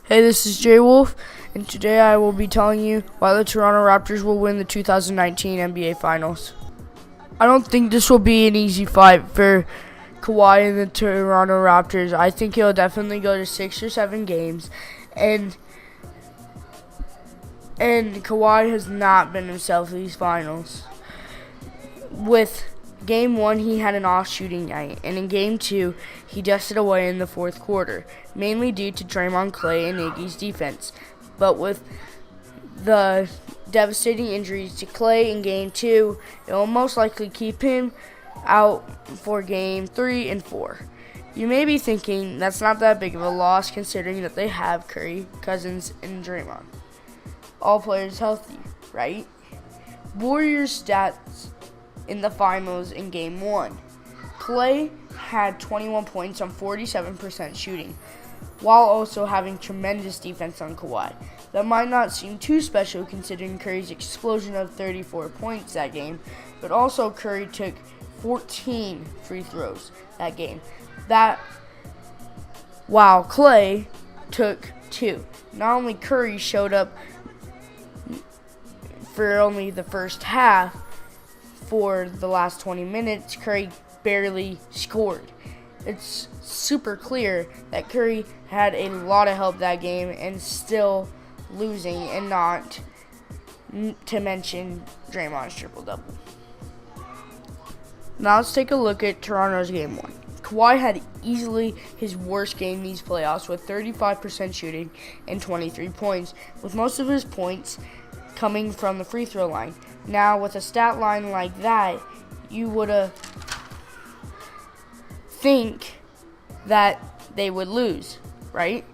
Hey, this is Jay Wolf, and today I will be telling you why the Toronto Raptors will win the 2019 NBA Finals. I don't think this will be an easy fight for Kawhi and the Toronto Raptors. I think he'll definitely go to 6 or 7 games, and Kawhi has not been himself in these finals. With Game 1, he had an off shooting night, and in Game 2, he dusted away in the fourth quarter, mainly due to Draymond, Clay, and Iggy's defense. But with the devastating injuries to Clay in Game 2, it will most likely keep him out for Game 3 and 4. You may be thinking that's not that big of a loss considering that they have Curry, Cousins, and Draymond. All players healthy, right? Warriors stats in the finals in Game 1. Clay had 21 points on 47% shooting, while also having tremendous defense on Kawhi. That might not seem too special considering Curry's explosion of 34 points that game, but also Curry took 14 free throws that game. While Clay took 2. Not only Curry showed up for only the first half, for the last 20 minutes, Curry barely scored. It's super clear that Curry had a lot of help that game and still losing, and not to mention Draymond's triple-double. Now let's take a look at Toronto's Game 1. Kawhi had easily his worst game these playoffs with 35% shooting and 23 points, with most of his points coming from the free throw line. Now, with a stat line like that, you would think that they would lose, right?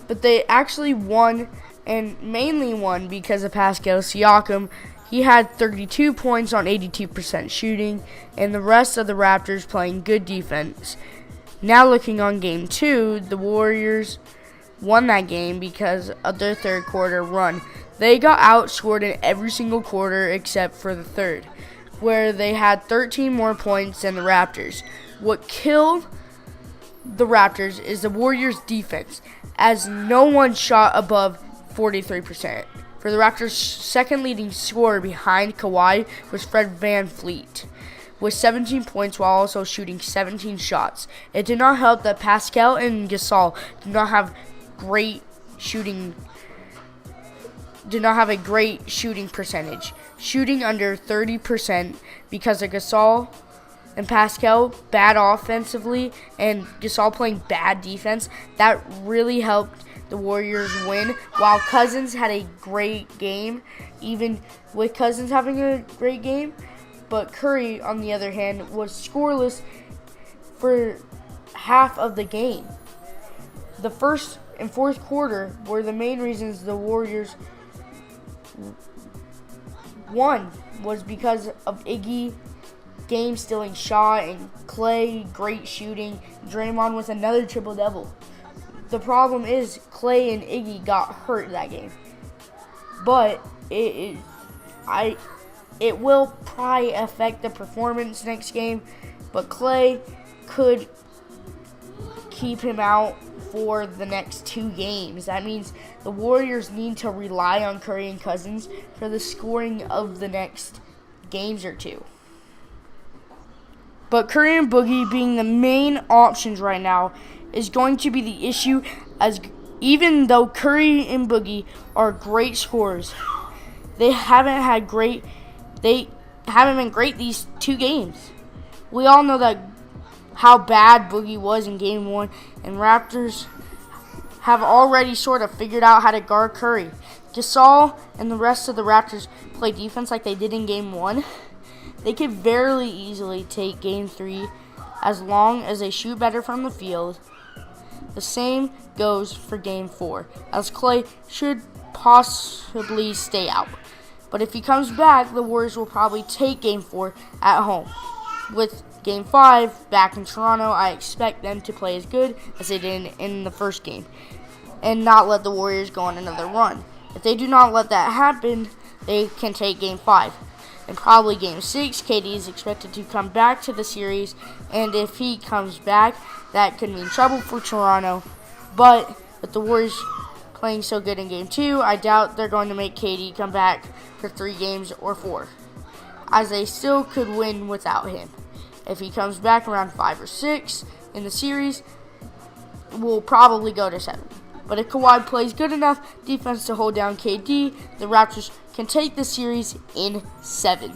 But they actually won, and mainly won because of Pascal Siakam. He had 32 points on 82% shooting, and the rest of the Raptors playing good defense. Now looking on Game 2, the Warriors won that game because of their third quarter run. They got outscored in every single quarter except for the third, where they had 13 more points than the Raptors. What killed the Raptors is the Warriors' defense, as no one shot above 43%. For the Raptors' second leading scorer behind Kawhi was Fred VanVleet, with 17 points while also shooting 17 shots. It did not help that Pascal and Gasol did not have a great shooting percentage, shooting under 30% because of Gasol and Pascal bad offensively and Gasol playing bad defense. That really helped the Warriors win, while Cousins had a great game, even with Cousins having a great game. But Curry, on the other hand, was scoreless for half of the game. The first and fourth quarter were the main reasons the Warriors won, was because of Iggy game-stealing shot and Clay great shooting. Draymond with another triple-double. The problem is Clay and Iggy got hurt that game, but it will probably affect the performance next game. But Clay could keep him out for the next 2 games. That means the Warriors need to rely on Curry and Cousins for the scoring of the next games or 2. But Curry and Boogie being the main options right now is going to be the issue, as even though Curry and Boogie are great scorers, they haven't been great these 2 games. We all know that how bad Boogie was in Game 1, and Raptors have already sort of figured out how to guard Curry. Gasol and the rest of the Raptors play defense like they did in Game 1. They could very easily take Game 3 as long as they shoot better from the field. The same goes for Game 4, as Clay should possibly stay out. But if he comes back, the Warriors will probably take Game 4 at home. With Game 5 back in Toronto, I expect them to play as good as they did in the first game and not let the Warriors go on another run. If they do not let that happen, they can take Game 5. And probably Game 6, KD is expected to come back to the series, and if he comes back, that could mean trouble for Toronto. But With the Warriors playing so good in Game 2, I doubt they're going to make KD come back for 3 games or 4, as they still could win without him. If he comes back around 5 or 6 in the series, we'll probably go to 7. But if Kawhi plays good enough defense to hold down KD, the Raptors can take the series in 7.